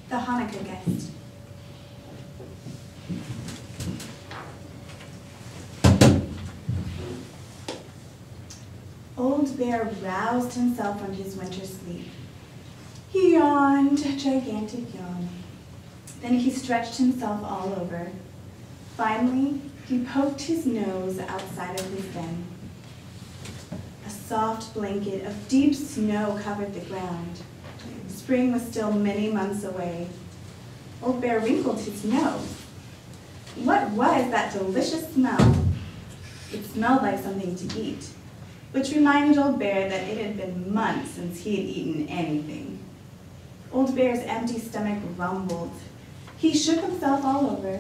The Hanukkah Guest. Old Bear roused himself from his winter sleep. He yawned a gigantic yawn. Then he stretched himself all over. Finally, he poked his nose outside of his den. A soft blanket of deep snow covered the ground. Spring was still many months away. Old Bear wrinkled his nose. What was that delicious smell? It smelled like something to eat, which reminded Old Bear that it had been months since he had eaten anything. Old Bear's empty stomach rumbled. He shook himself all over,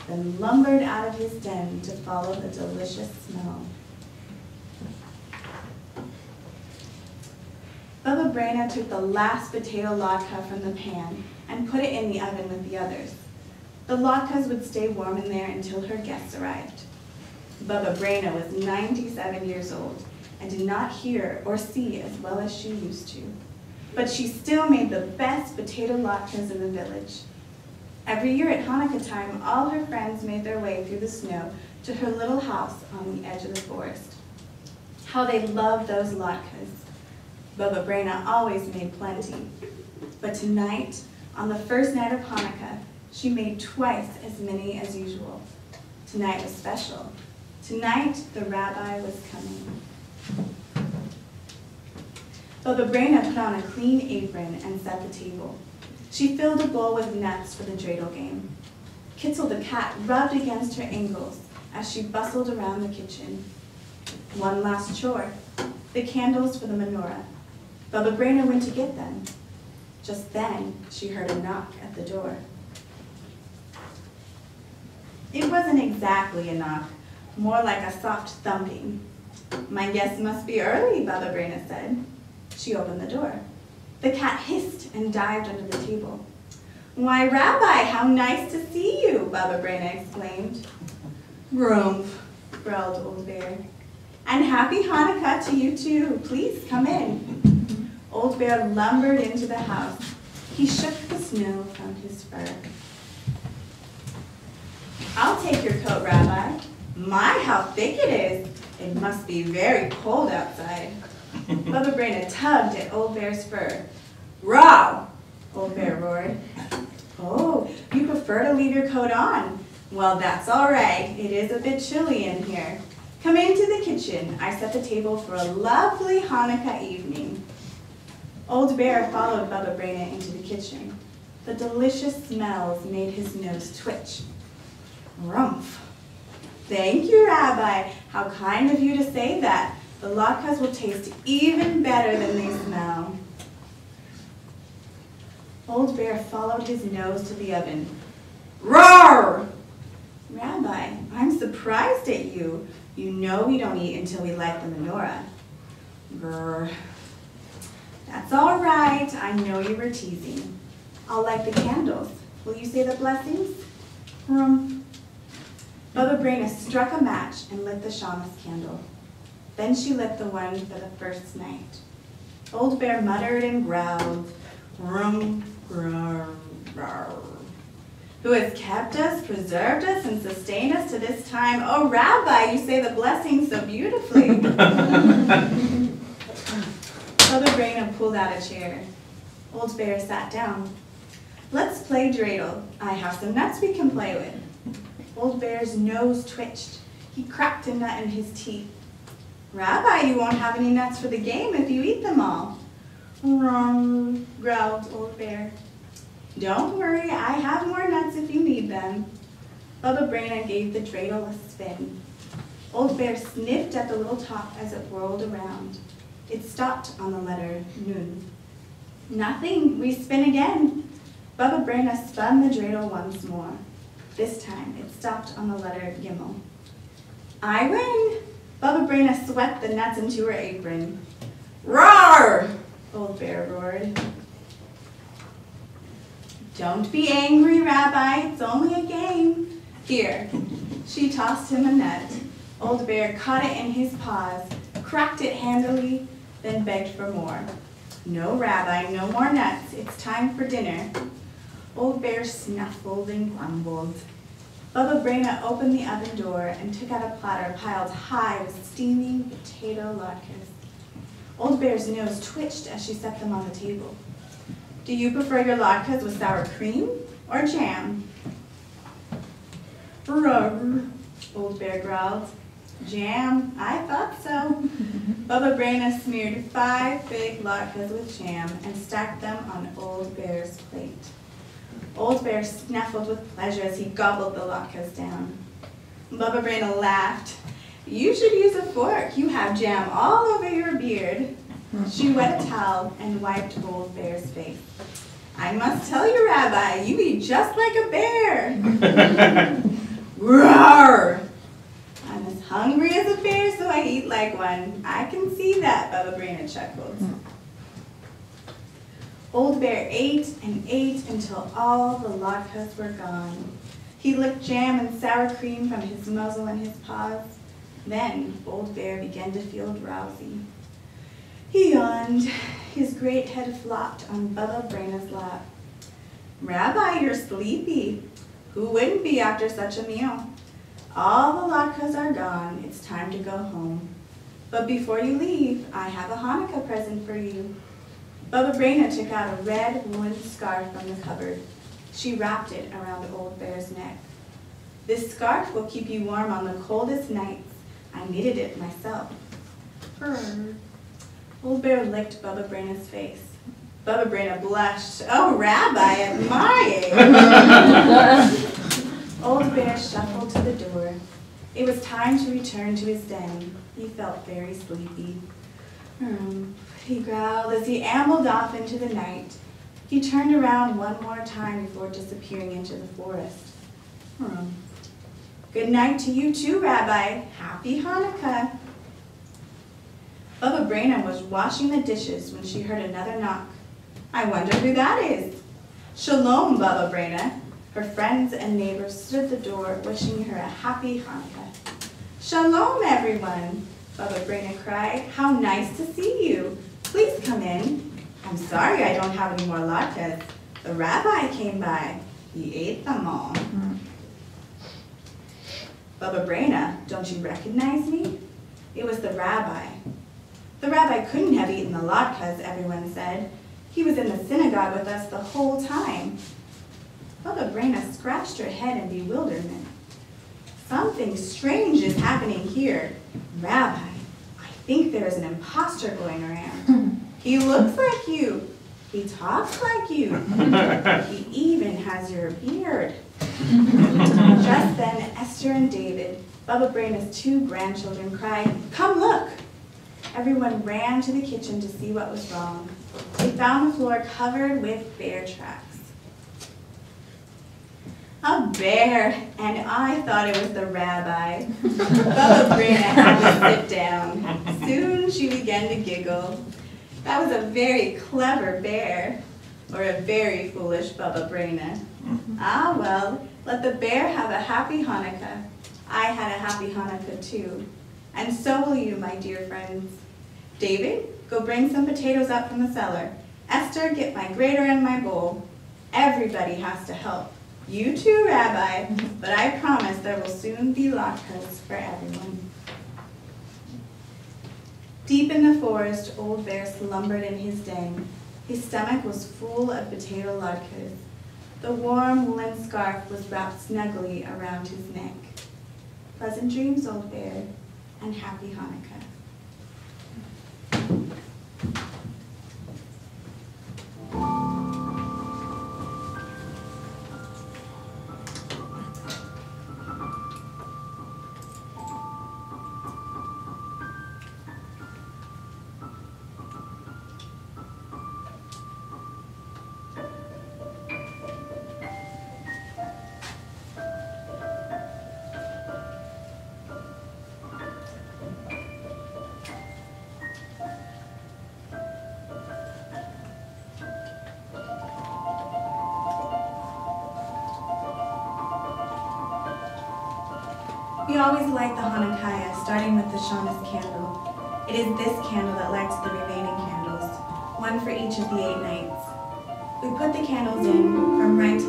then lumbered out of his den to follow the delicious smell. Bubba Braina took the last potato latke from the pan and put it in the oven with the others. The latkes would stay warm in there until her guests arrived. Bubba Braina was 97 years old and did not hear or see as well as she used to, but she still made the best potato latkes in the village. Every year at Hanukkah time, all her friends made their way through the snow to her little house on the edge of the forest. How they loved those latkes. Bubba Braina always made plenty. But tonight, on the first night of Hanukkah, she made twice as many as usual. Tonight was special. Tonight, the rabbi was coming. Bubba Braina put on a clean apron and set the table. She filled a bowl with nuts for the dreidel game. Kitzel the cat rubbed against her ankles as she bustled around the kitchen. One last chore, the candles for the menorah. Bubba Braina went to get them. Just then, she heard a knock at the door. It wasn't exactly a knock, more like a soft thumping. My guests must be early, Bubba Braina said. She opened the door. The cat hissed and dived under the table. Why, Rabbi, how nice to see you, Bubba Braina exclaimed. Grumph, growled Old Bear. And happy Hanukkah to you too. Please come in. Old Bear lumbered into the house. He shook the snow from his fur. I'll take your coat, Rabbi. My, how thick it is. It must be very cold outside. Bubba Braina tugged at Old Bear's fur. Row! Old Bear roared. Oh, you prefer to leave your coat on. Well, that's all right. It is a bit chilly in here. Come into the kitchen. I set the table for a lovely Hanukkah evening. Old Bear followed Bubba Braina into the kitchen. The delicious smells made his nose twitch. Rumph. Thank you, Rabbi. How kind of you to say that. The latkes will taste even better than they smell. Old Bear followed his nose to the oven. Roar! Rabbi, I'm surprised at you. You know we don't eat until we light the menorah. Grr. That's all right. I know you were teasing. I'll light the candles. Will you say the blessings? Bubba Braina struck a match and lit the Shamas candle. Then she lit the one for the first night. Old Bear muttered and growled, "Rum, rum, rum. Who has kept us, preserved us, and sustained us to this time? Oh, Rabbi, you say the blessings so beautifully." Bubba Braina pulled out a chair. Old Bear sat down. "Let's play dreidel. I have some nuts we can play with." Old Bear's nose twitched. He cracked a nut in his teeth. "Rabbi, you won't have any nuts for the game if you eat them all." "Rum," growled Old Bear. "Don't worry, I have more nuts if you need them." Bubba Braina gave the dreidel a spin. Old Bear sniffed at the little top as it whirled around. It stopped on the letter Nun. "Nothing, we spin again." Bubba Braina spun the dreidel once more. This time, it stopped on the letter Gimel. "I win!" Bubba Braina swept the nuts into her apron. "Roar!" Old Bear roared. "Don't be angry, Rabbi. It's only a game. Here." She tossed him a nut. Old Bear caught it in his paws, cracked it handily, then begged for more. "No, Rabbi, no more nuts. It's time for dinner." Old Bear snuffled and grumbled. Bubba Braina opened the oven door and took out a platter piled high with steaming potato latkes. Old Bear's nose twitched as she set them on the table. Do you prefer your latkes with sour cream or jam? Rugg, Old Bear growled. Jam, I thought so. Bubba Braina smeared 5 big latkes with jam and stacked them on Old Bear's plate. Old Bear snuffled with pleasure as he gobbled the latkes down. Bubba Braina laughed. You should use a fork. You have jam all over your beard. She wet a towel and wiped Old Bear's face. I must tell you, Rabbi, you eat just like a bear. Roar! I'm as hungry as a bear, so I eat like one. I can see that, Bubba Braina chuckled. Old Bear ate and ate until all the latkes were gone. He licked jam and sour cream from his muzzle and his paws. Then Old Bear began to feel drowsy. He yawned. His great head flopped on Bubba Braina's lap. Rabbi, you're sleepy. Who wouldn't be after such a meal? All the latkes are gone. It's time to go home. But before you leave, I have a Hanukkah present for you. Bubba Braina took out a red woolen scarf from the cupboard. She wrapped it around Old Bear's neck. This scarf will keep you warm on the coldest nights. I knitted it myself. Purr. Old Bear licked Bubba Braina's face. Bubba Braina blushed. Oh, Rabbi, at my age. Old Bear shuffled to the door. It was time to return to his den. He felt very sleepy. He growled as he ambled off into the night. He turned around one more time before disappearing into the forest. Good night to you too, Rabbi. Happy Hanukkah. Bubba Braina was washing the dishes when she heard another knock. I wonder who that is. Shalom, Bubba Braina. Her friends and neighbors stood at the door wishing her a happy Hanukkah. Shalom, everyone, Bubba Braina cried. How nice to see you. Please come in. I'm sorry I don't have any more latkes. The rabbi came by. He ate them all. Bubba Braina, don't you recognize me? It was the rabbi. The rabbi couldn't have eaten the latkes, everyone said. He was in the synagogue with us the whole time. Bubba Braina scratched her head in bewilderment. Something strange is happening here. Rabbi, I think there is an imposter going around. He looks like you. He talks like you. He even has your beard. Just then, Esther and David, Bubba Braina's 2 grandchildren, cried, Come look! Everyone ran to the kitchen to see what was wrong. They found the floor covered with bear tracks. A bear, and I thought it was the rabbi. Bubba Braina had to sit down. Soon she began to giggle. That was a very clever bear, or a very foolish Bubba Braina. Ah, well, let the bear have a happy Hanukkah. I had a happy Hanukkah too. And so will you, my dear friends. David, go bring some potatoes up from the cellar. Esther, get my grater and my bowl. Everybody has to help. You too, Rabbi, but I promise there will soon be latkes for everyone. Deep in the forest, Old Bear slumbered in his den. His stomach was full of potato latkes. The warm woolen scarf was wrapped snugly around his neck. Pleasant dreams, Old Bear, and happy Hanukkah. We always light the Hanukkah, starting with the Shabbos candle. It is this candle that lights the remaining candles, one for each of the 8 nights. We put the candles in from right to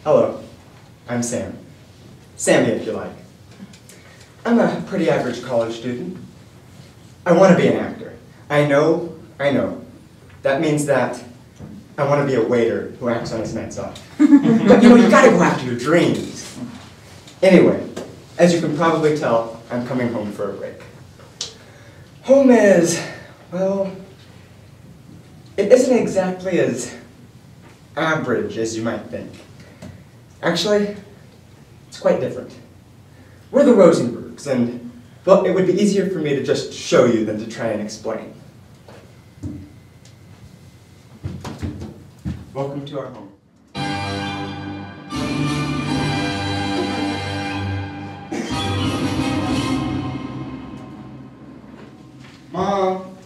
Hello, I'm Sam. Sammy, if you like. I'm a pretty average college student. I want to be an actor. I know. That means that I want to be a waiter who acts on his nights off. But you know, you gotta go after your dreams. Anyway, as you can probably tell, I'm coming home for a break. Home is, well, it isn't exactly as average as you might think. Actually, it's quite different. We're the Rosenbergs, and, well, it would be easier for me to just show you than to try and explain. Welcome to our home. Mom,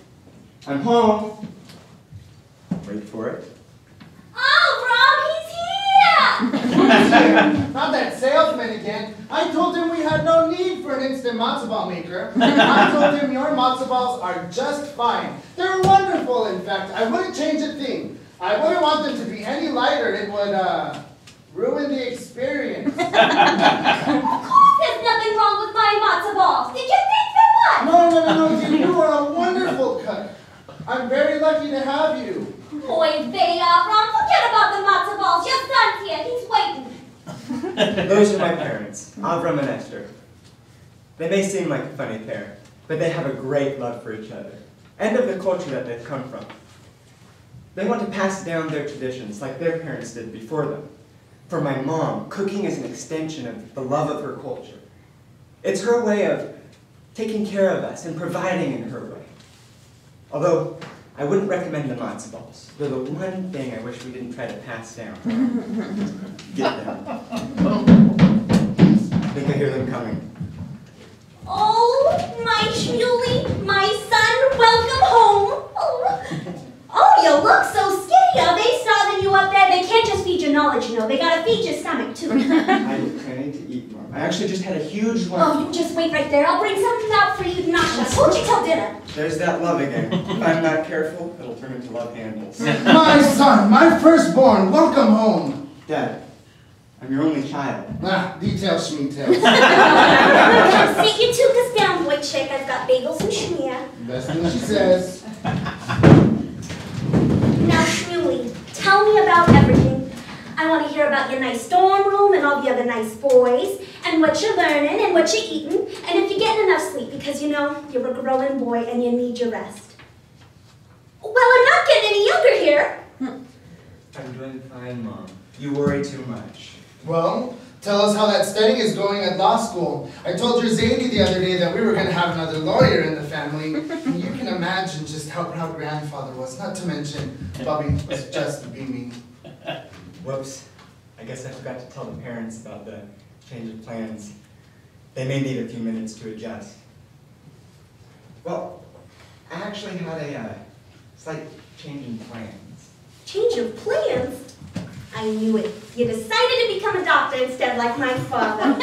I'm home. Wait for it. Not that salesman again. I told him we had no need for an instant matzo ball maker. I told him your matzo balls are just fine. They're wonderful, in fact. I wouldn't change a thing. I wouldn't want them to be any lighter. It would, ruin the experience. Of course there's nothing wrong with my matzo balls. Did you think there was? No, dear. You are a wonderful cook. I'm very lucky to have you. Boy, Ron, forget about the matzo balls. Your son's here. He's waiting. Those are my parents, Avram and Esther. They may seem like a funny pair, but they have a great love for each other, and of the culture that they've come from. They want to pass down their traditions like their parents did before them. For my mom, cooking is an extension of the love of her culture. It's her way of taking care of us and providing in her way. Although, I wouldn't recommend the matzo balls. They're the one thing I wish we didn't try to pass down. Get them. I think I hear them coming. Oh, my Shmuley, my son, welcome home. Oh, you look so skinny. Are they starving you up there? They can't just feed your knowledge, you know. They gotta feed your stomach, too. I need to eat, Mom. I actually just had a huge lunch. Oh, you just wait right there. I'll bring something out for you, Nasha. Hold you till dinner. There's that love again. If I'm not careful, it'll turn into love handles. My son, my firstborn, welcome home. Dad, I'm your only child. Details, schmeetails. Sit your tukas down, boy chick. I've got bagels and schmear. Best thing she says. Now, Shmuley, tell me about everything. I want to hear about your nice dorm room and all the other nice boys, and what you're learning and what you're eating, and if you're getting enough sleep, because you know, you're a growing boy and you need your rest. Well, I'm not getting any younger here. I'm doing fine, Mom. You worry too much. Well, tell us how that studying is going at law school. I told your Zadie the other day that we were going to have another lawyer in the family. And you can imagine just how proud grandfather was, not to mention Bobby was just beaming. Whoops. I guess I forgot to tell the parents about the change of plans. They may need a few minutes to adjust. Well, I actually had a slight change in plans. Change of plans? I knew it. You decided to become a doctor instead, like my father.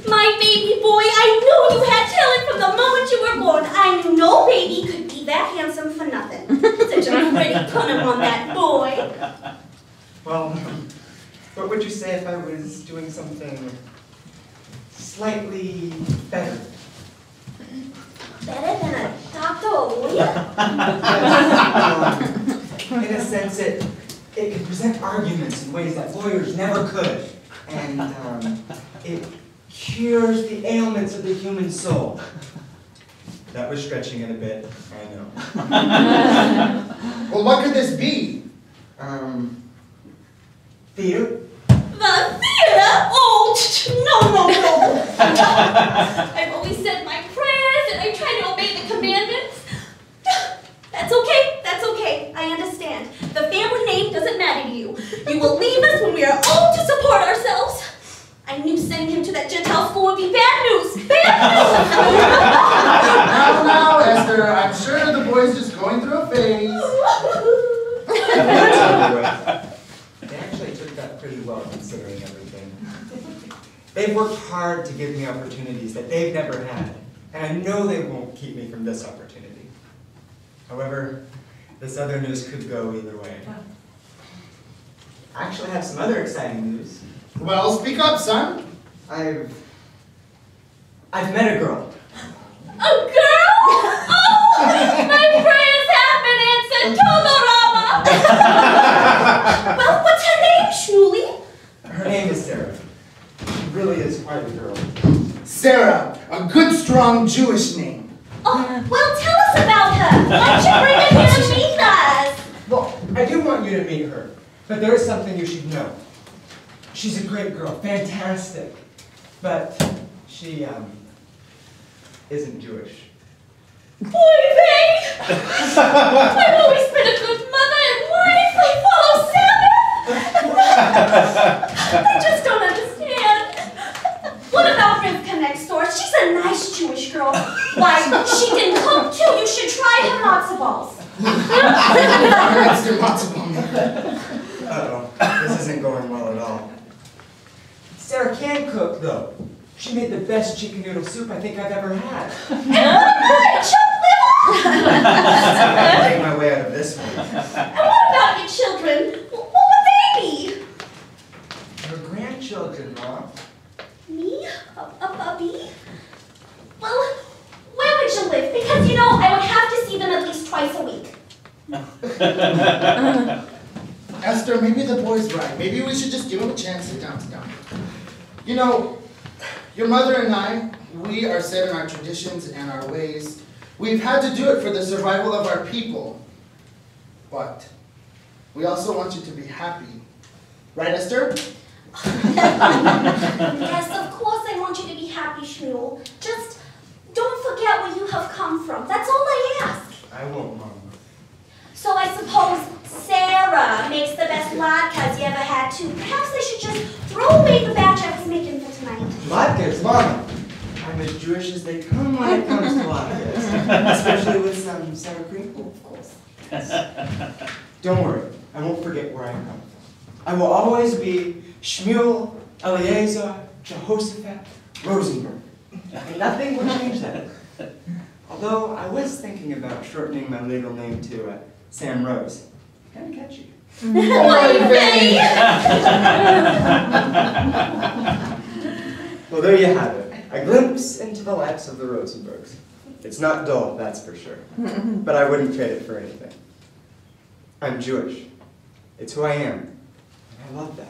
My baby boy, I knew you had talent from the moment you were born. I knew no baby could be that handsome for nothing. Such a pretty punum on that boy. Well, what would you say if I was doing something slightly better? Better than a doctor or lawyer? In a sense, it can present arguments in ways that lawyers never could. And it cures the ailments of the human soul. That was stretching it a bit, I know. Well, what could this be? Theater? The theater? Oh, no. I've always said my prayers and I try to obey the commandments. That's okay. I understand. The family name doesn't matter to you. You will leave us when we are old to support ourselves. I knew sending him to that Gentile school would be bad news. Now, Esther, I'm sure the boy's just going through a phase. They actually took that pretty well, considering everything. They've worked hard to give me opportunities that they've never had, and I know they won't keep me from this opportunity. However, this other news could go either way. I actually have some other exciting news. Well, speak up, son. I've met a girl. A girl? Oh, my prayers have been answered. Todorama. Well, what's her name, Shmuley? Her name is Sarah. She really is quite a girl. Sarah, a good, strong Jewish name. Oh, well, tell us about her. Why don't you bring her here to meet us? Well, I do want you to meet her, but there is something you should know. She's a great girl, fantastic, but she, isn't Jewish. Boy, they! I've always been a good mother and wife. I follow Sabbath. I just don't understand. What about Rivka next door? She's a nice Jewish girl. Why, she can cook too. You should try her matzo balls. That's the matzo ball. Uh-oh, this isn't going well at all. Sarah can cook, though. She made the best chicken noodle soup I think I've ever had. And what about chopped liver? I can make my way out of this one. And what about your children? What would they be? Her grandchildren, Mom. Me? A bee? Well, where would you live? Because, you know, I would have to see them at least twice a week. Esther, maybe the boy's right. Maybe we should just give him a chance. Sit down, sit down. You know, your mother and I, we are set in our traditions and our ways. We've had to do it for the survival of our people. But we also want you to be happy. Right, Esther? Yes, of course I want you to be happy, Shmuel. Just don't forget where you have come from. That's all I ask. I won't, Mom. So I suppose Sarah makes the best latkes you ever had too. Perhaps I should just throw away the batch I was making for tonight. Latkes, Mom. I'm as Jewish as they come when it comes to latkes. Especially with some sour cream. Oh, of course. Don't worry. I won't forget where I come from. I will always be Shmuel Eliezer Jehoshaphat Rosenberg. And nothing will change that. Although I was thinking about shortening my legal name to Sam Rose. Kind of catchy. Well, there you have it. A glimpse into the lives of the Rosenbergs. It's not dull, that's for sure. But I wouldn't trade it for anything. I'm Jewish. It's who I am. And I love that.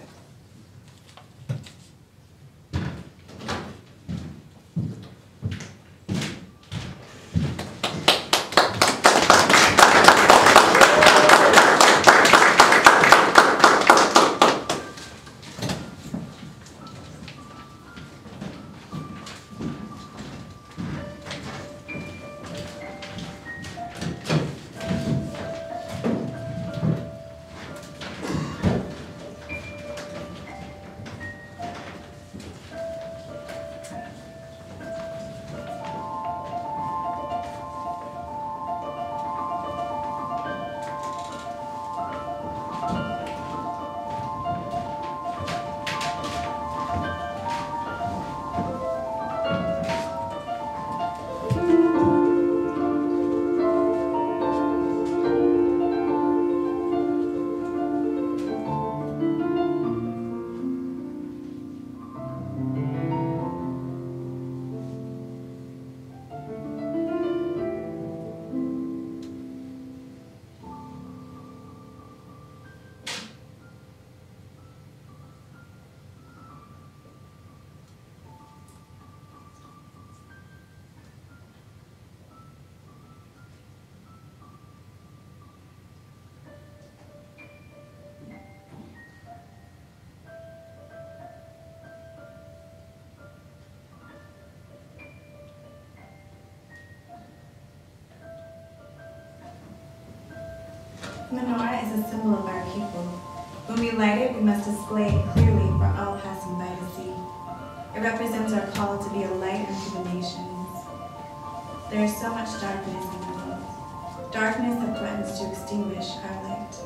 Menorah is a symbol of our people. When we light it, we must display it clearly for all passing by to see. It represents our call to be a light unto the nations. There is so much darkness in the world. Darkness that threatens to extinguish our light.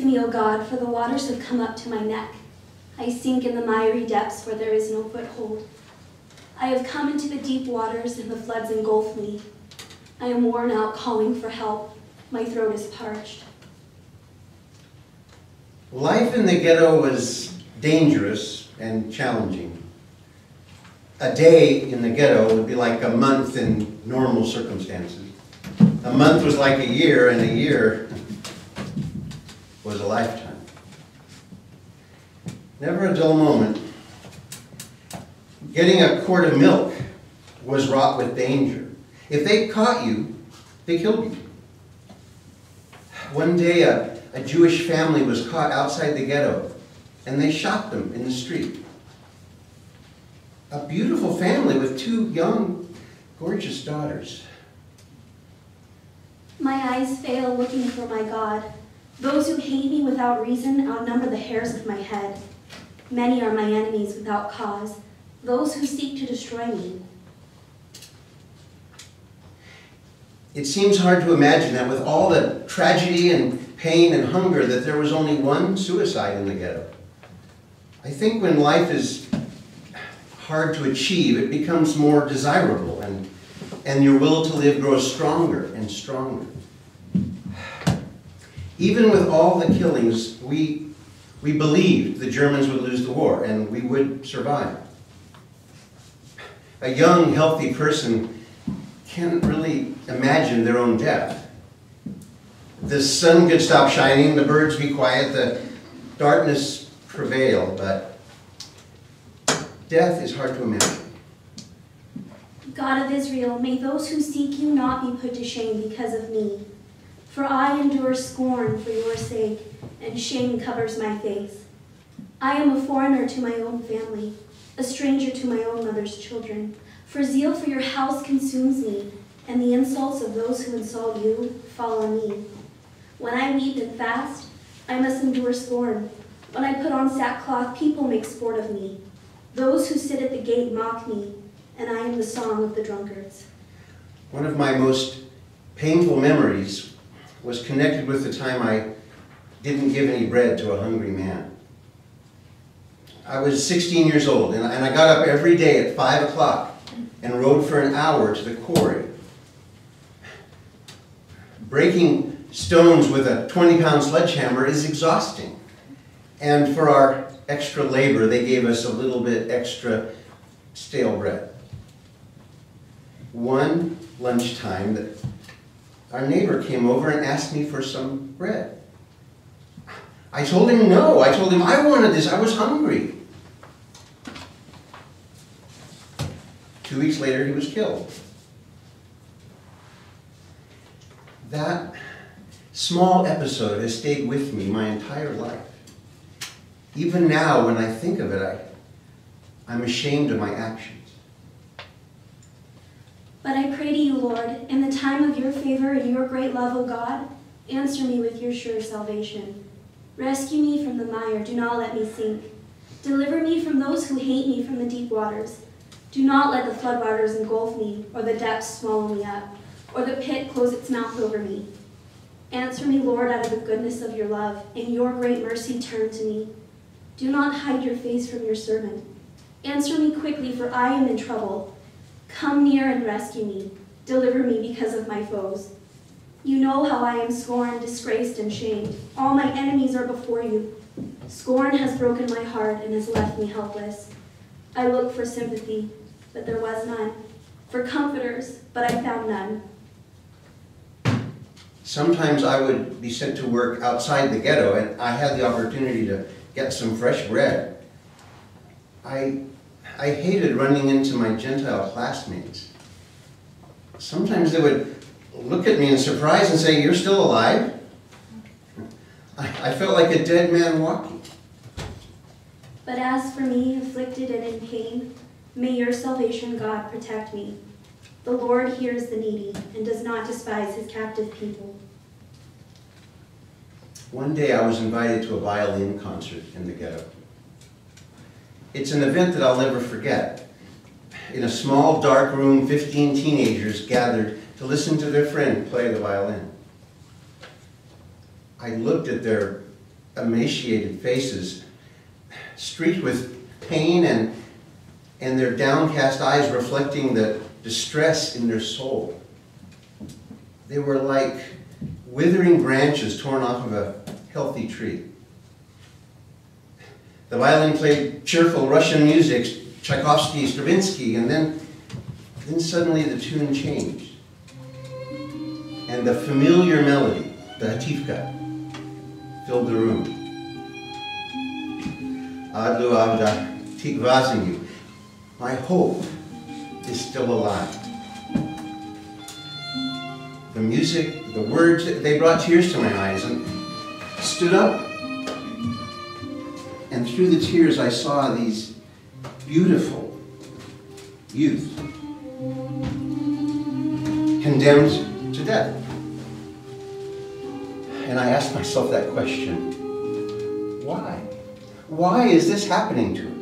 me, O God, for the waters have come up to my neck. I sink in the miry depths where there is no foothold. I have come into the deep waters, and the floods engulf me. I am worn out calling for help. My throat is parched. Life in the ghetto was dangerous and challenging. A day in the ghetto would be like a month in normal circumstances. A month was like a year, and a year was a lifetime. Never a dull moment. Getting a quart of milk was wrought with danger. If they caught you, they killed you. One day, a Jewish family was caught outside the ghetto, and they shot them in the street. A beautiful family with 2 young, gorgeous daughters. My eyes fail looking for my God. Those who hate me without reason outnumber the hairs of my head. Many are my enemies without cause, those who seek to destroy me. It seems hard to imagine that with all the tragedy and pain and hunger that there was only one suicide in the ghetto. I think when life is hard to achieve, it becomes more desirable, and your will to live grows stronger and stronger. Even with all the killings, we believed the Germans would lose the war and we would survive. A young, healthy person can't really imagine their own death. The sun could stop shining, the birds be quiet, the darkness prevail, but death is hard to imagine. God of Israel, may those who seek you not be put to shame because of me. For I endure scorn for your sake, and shame covers my face. I am a foreigner to my own family, a stranger to my own mother's children. For zeal for your house consumes me, and the insults of those who insult you fall on me. When I weep and fast, I must endure scorn. When I put on sackcloth, people make sport of me. Those who sit at the gate mock me, and I am the song of the drunkards. One of my most painful memories was connected with the time I didn't give any bread to a hungry man. I was 16 years old, and I got up every day at 5 o'clock and rode for an hour to the quarry. Breaking stones with a 20-pound sledgehammer is exhausting. And for our extra labor, they gave us a little bit extra stale bread. One lunchtime, our neighbor came over and asked me for some bread. I told him no. I told him I wanted this. I was hungry. 2 weeks later, he was killed. That small episode has stayed with me my entire life. Even now, when I think of it, I'm ashamed of my actions. But I pray to you, Lord, in the time of your favor and your great love, O God, answer me with your sure salvation. Rescue me from the mire, do not let me sink. Deliver me from those who hate me from the deep waters. Do not let the floodwaters engulf me, or the depths swallow me up, or the pit close its mouth over me. Answer me, Lord, out of the goodness of your love. In your great mercy, turn to me. Do not hide your face from your servant. Answer me quickly, for I am in trouble. Come near and rescue me. Deliver me because of my foes. You know how I am scorned, disgraced, and shamed. All my enemies are before you. Scorn has broken my heart and has left me helpless. I looked for sympathy, but there was none. For comforters, but I found none. Sometimes I would be sent to work outside the ghetto, and I had the opportunity to get some fresh bread. I hated running into my Gentile classmates. Sometimes they would look at me in surprise and say, "You're still alive?" I felt like a dead man walking. But as for me, afflicted and in pain, may your salvation, God, protect me. The Lord hears the needy and does not despise his captive people. One day I was invited to a violin concert in the ghetto. It's an event that I'll never forget. In a small, dark room, 15 teenagers gathered to listen to their friend play the violin. I looked at their emaciated faces, streaked with pain and their downcast eyes reflecting the distress in their soul. They were like withering branches torn off of a healthy tree. The violin played cheerful Russian music, Tchaikovsky, Stravinsky, and then suddenly the tune changed. And the familiar melody, the hatifka, filled the room. Adlu avda tikvazinu. My hope is still alive. The music, the words, they brought tears to my eyes, and stood up. And through the tears I saw these beautiful youth condemned to death. And I asked myself that question, why? Why is this happening to us?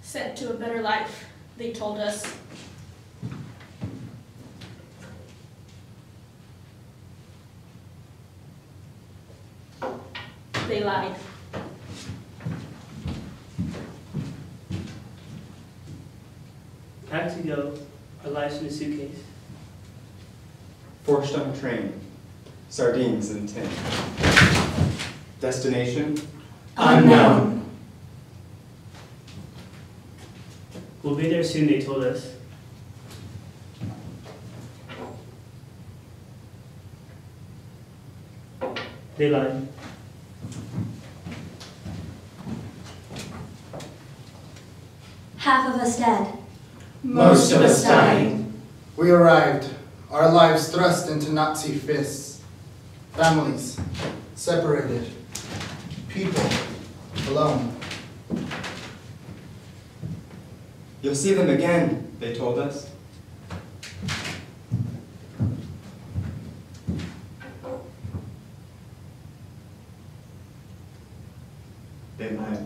Sent to a better life, they told us. They lied. Packed to go, our lives in a suitcase. Forced on a train, sardines in tin. Destination? Unknown. We'll be there soon, they told us. They lied. Half of us dead. Most of us dying. We arrived, our lives thrust into Nazi fists. Families separated. People alone. You'll see them again, they told us. They lied.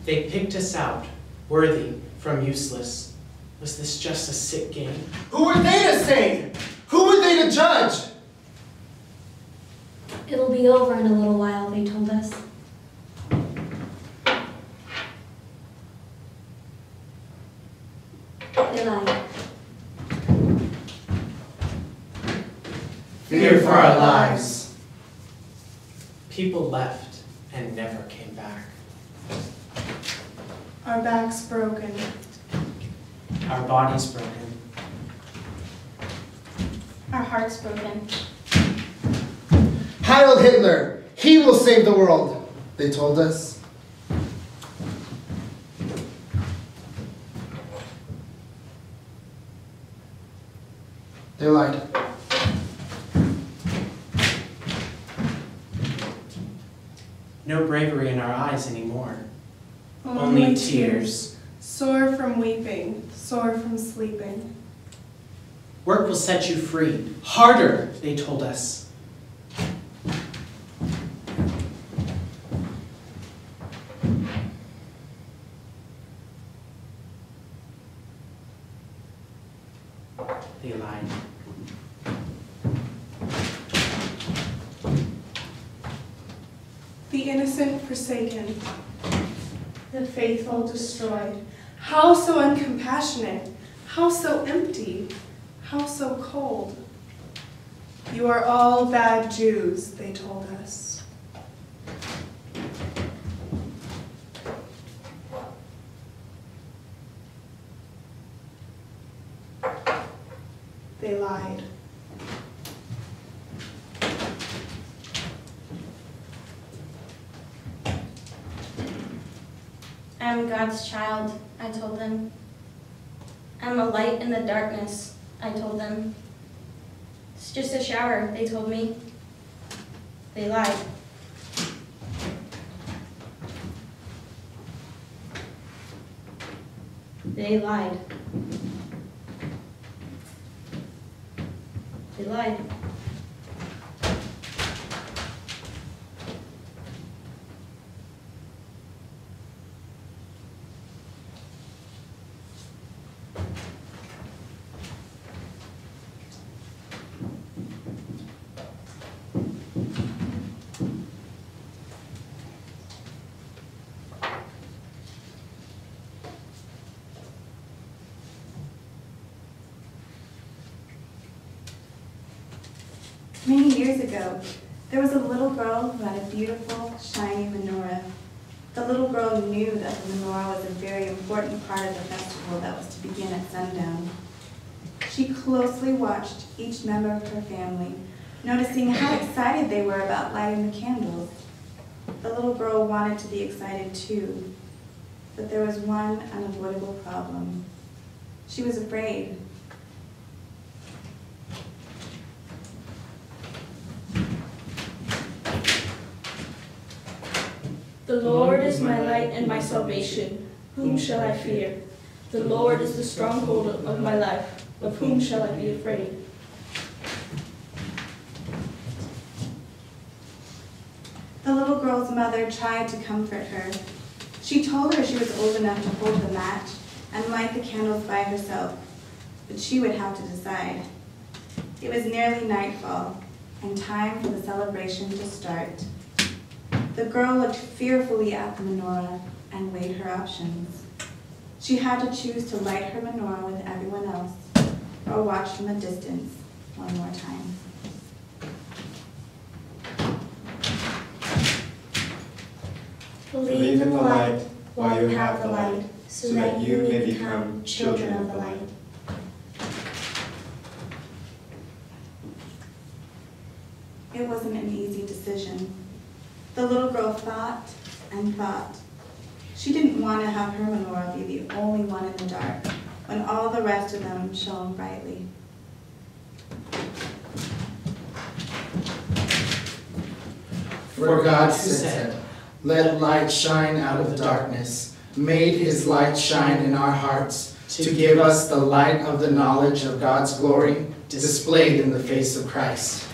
They picked us out, worthy from useless. Was this just a sick game? Who were they to say? Who were they to judge? It'll be over in a little while, they told us. They lied. Fear for our lives. People left and never came back. Our backs broken. Our bodies broken. Our hearts broken. Heil Hitler! He will save the world, they told us. They lied. No bravery in our eyes anymore. Only tears. Sore from weeping, sore from sleeping. Work will set you free. Harder, they told us. They lied. The innocent forsaken, the faithful destroyed. How so uncompassionate, how so empty, how so cold. You are all bad Jews, they told us. They lied. I'm God's child, I told them. I'm a light in the darkness, I told them. It's just a shower, they told me. They lied. They lied. They lied. Many years ago, there was a little girl who had a beautiful, shiny menorah. The little girl knew that the menorah was a very important part of the festival that was to begin at sundown. She closely watched each member of her family, noticing how excited they were about lighting the candles. The little girl wanted to be excited too, but there was one unavoidable problem. She was afraid. The Lord is my light and my salvation. Whom shall I fear? The Lord is the stronghold of my life. Of whom shall I be afraid? The little girl's mother tried to comfort her. She told her she was old enough to hold the match and light the candles by herself, but she would have to decide. It was nearly nightfall and time for the celebration to start. The girl looked fearfully at the menorah and weighed her options. She had to choose to light her menorah with everyone else or watch from a distance one more time. Believe in the light while you have the light, so that you may become children of the light. It wasn't an easy decision. The little girl thought and thought. She didn't want to have her menorah be the only one in the dark when all the rest of them shone brightly. For God said, "Let light shine out of the darkness," made his light shine in our hearts to give us the light of the knowledge of God's glory displayed in the face of Christ.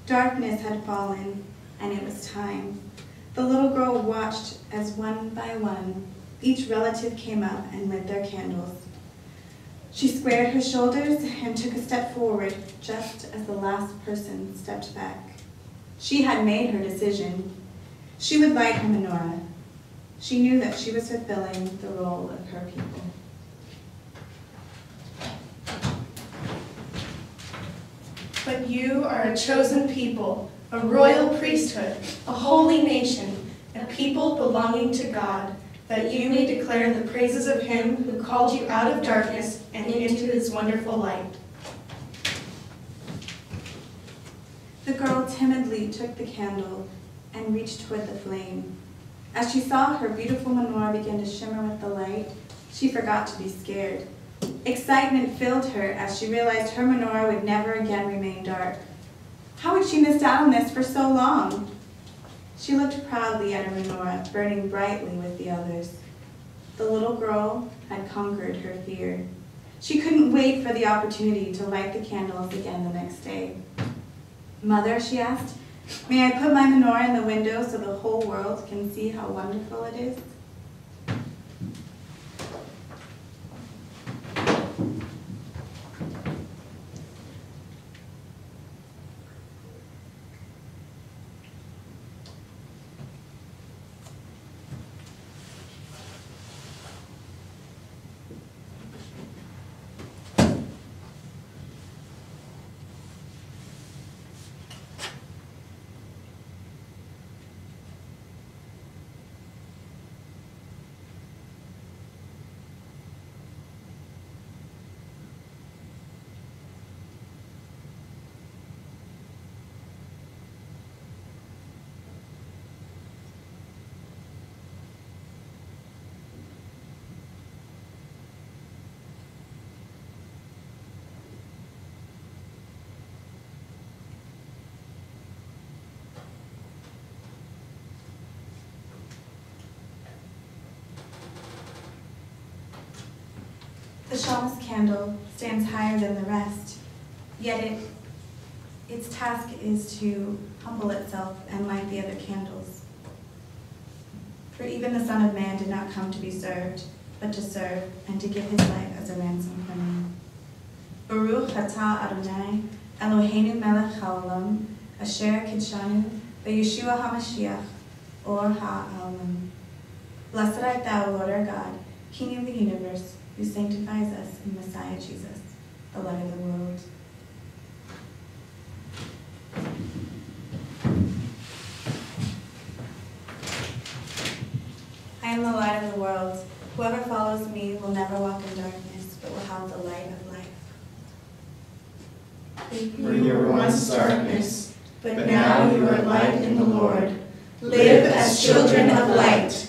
Darkness had fallen, and it was time. The little girl watched as one by one, each relative came up and lit their candles. She squared her shoulders and took a step forward just as the last person stepped back. She had made her decision. She would light her menorah. She knew that she was fulfilling the role of her people. But you are a chosen people, a royal priesthood, a holy nation, a people belonging to God, that you may declare the praises of him who called you out of darkness and into his wonderful light. The girl timidly took the candle and reached toward the flame. As she saw her beautiful menorah begin to shimmer with the light, she forgot to be scared. Excitement filled her as she realized her menorah would never again remain dark. How had she missed out on this for so long? She looked proudly at her menorah, burning brightly with the others. The little girl had conquered her fear. She couldn't wait for the opportunity to light the candles again the next day. "Mother," she asked, "may I put my menorah in the window so the whole world can see how wonderful it is?" Shamas candle stands higher than the rest, yet its task is to humble itself and light the other candles. For even the Son of Man did not come to be served, but to serve and to give his life as a ransom for many. Baruch atah Adonai, Eloheinu melech haolam, asher kidshanu, v'Yeshua HaMashiach, or ha'olam. Blessed art thou, Lord our God, King of the universe, who sanctifies us in Messiah Jesus, the light of the world. I am the light of the world. Whoever follows me will never walk in darkness, but will have the light of life. You were once darkness, but now you are light in the Lord. Live as children of light.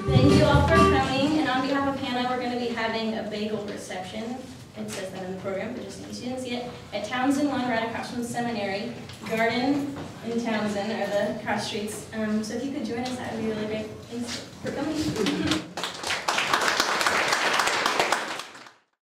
Thank you all for coming, and on behalf of Hannah, we're going to be having a bagel reception. It says that in the program, but just in case you didn't see it, at Townsend 1, right across from the seminary. Garden in Townsend are the cross streets. So if you could join us, that would be really great. Thanks for coming.